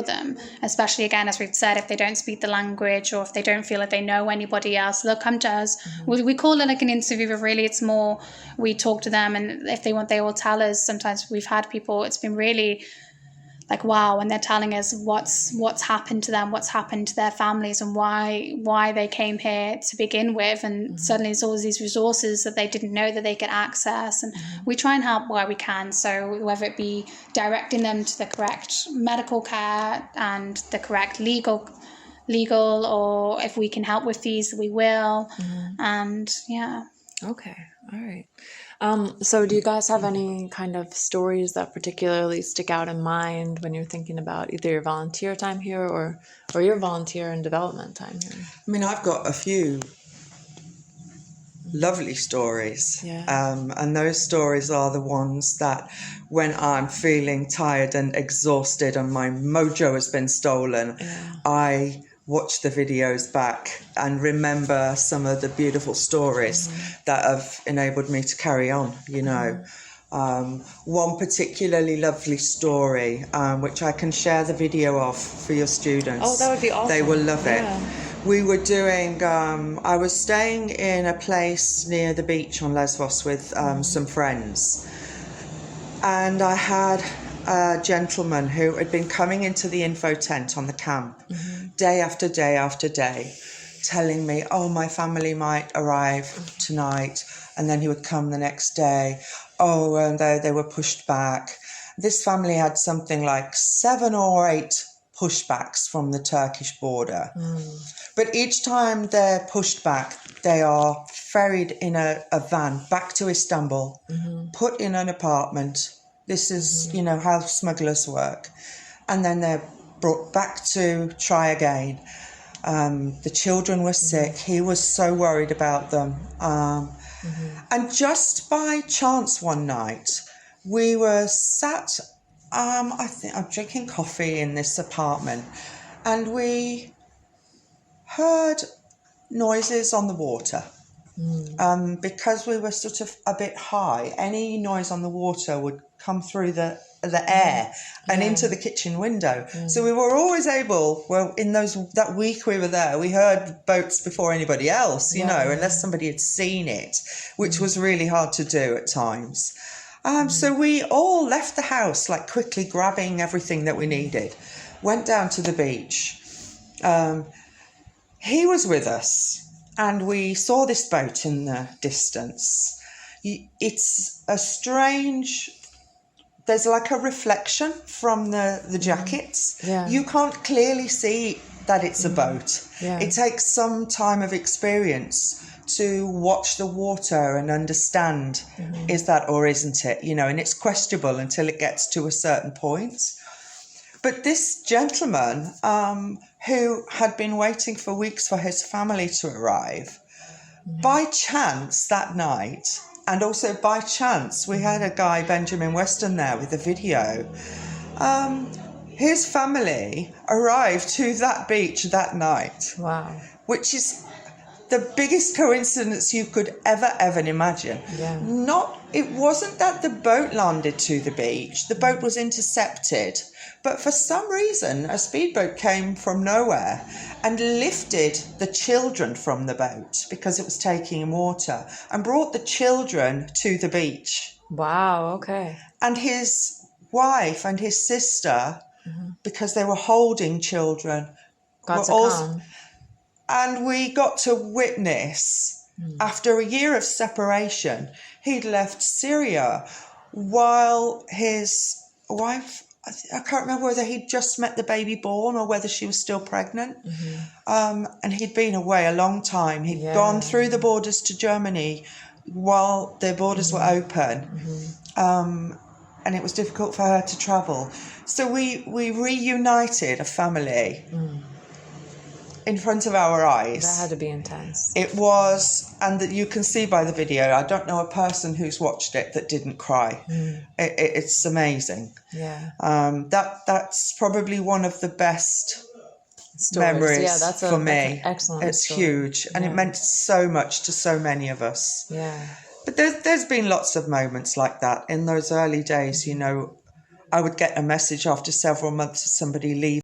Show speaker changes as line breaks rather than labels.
them, especially, again, as we've said, if they don't speak the language or if they don't feel like they know anybody else, they'll come to us. We call it like an interview, but really it's more we talk to them, and if they want, they will tell us. Sometimes we've had people, it's been really like, wow, and they're telling us what's happened to them, what's happened to their families, and why they came here to begin with. And suddenly there's all these resources that they didn't know that they could access, and we try and help where we can. So whether it be directing them to the correct medical care and the correct legal, or if we can help with these, we will. And yeah.
Okay. All right. So do you guys have any kind of stories that particularly stick out in mind when you're thinking about either your volunteer time here or your volunteer and development time here?
I mean, I've got a few lovely stories. And those stories are the ones that when I'm feeling tired and exhausted and my mojo has been stolen, I watch the videos back and remember some of the beautiful stories that have enabled me to carry on, you know. One particularly lovely story, which I can share the video of for your students.
Oh, that would be awesome.
They will love it. We were doing, I was staying in a place near the beach on Lesbos with some friends. And I had a gentleman who had been coming into the info tent on the camp day after day after day, telling me, oh, my family might arrive tonight. And then he would come the next day. Oh, and they were pushed back. This family had something like 7 or 8 pushbacks from the Turkish border. But each time they're pushed back, they are ferried in a van back to Istanbul, put in an apartment. This is, you know, how smugglers work. And then they're brought back to try again. The children were sick. He was so worried about them. And just by chance one night, we were sat, I think I'm drinking coffee in this apartment, and we heard noises on the water. Because we were sort of a bit high, any noise on the water would come through the air and into the kitchen window. So we were always able, well, in that week we were there, we heard boats before anybody else, you know, unless somebody had seen it, which was really hard to do at times. So we all left the house, like quickly grabbing everything that we needed, went down to the beach. He was with us. And we saw this boat in the distance. It's a strange, there's like a reflection from the jackets. You can't clearly see that it's a boat. It takes some time of experience to watch the water and understand, is that or isn't it? You know, and it's questionable until it gets to a certain point. But this gentleman, who had been waiting for weeks for his family to arrive, by chance that night, and also by chance, we had a guy, Benjamin Weston, there with a video. His family arrived to that beach that night.
Wow.
Which is the biggest coincidence you could ever imagine. It wasn't that the boat landed to the beach. The boat was intercepted. But for some reason, a speedboat came from nowhere and lifted the children from the boat because it was taking in water and brought the children to the beach.
Wow, okay.
And his wife and his sister, because they were holding children,
got to come.
And we got to witness, after a year of separation, he'd left Syria while his wife, I can't remember whether he'd just met the baby born or whether she was still pregnant. And he'd been away a long time. He'd gone through the borders to Germany while the borders were open. And it was difficult for her to travel. So we reunited a family in front of our eyes.
That had to be intense.
It was, and that you can see by the video, I don't know a person who's watched it that didn't cry. It's amazing. That's probably one of the best memories for me.
Excellent.
It's huge, and it meant so much to so many of us. But there's been lots of moments like that in those early days. You know, I would get a message after several months of somebody leaving.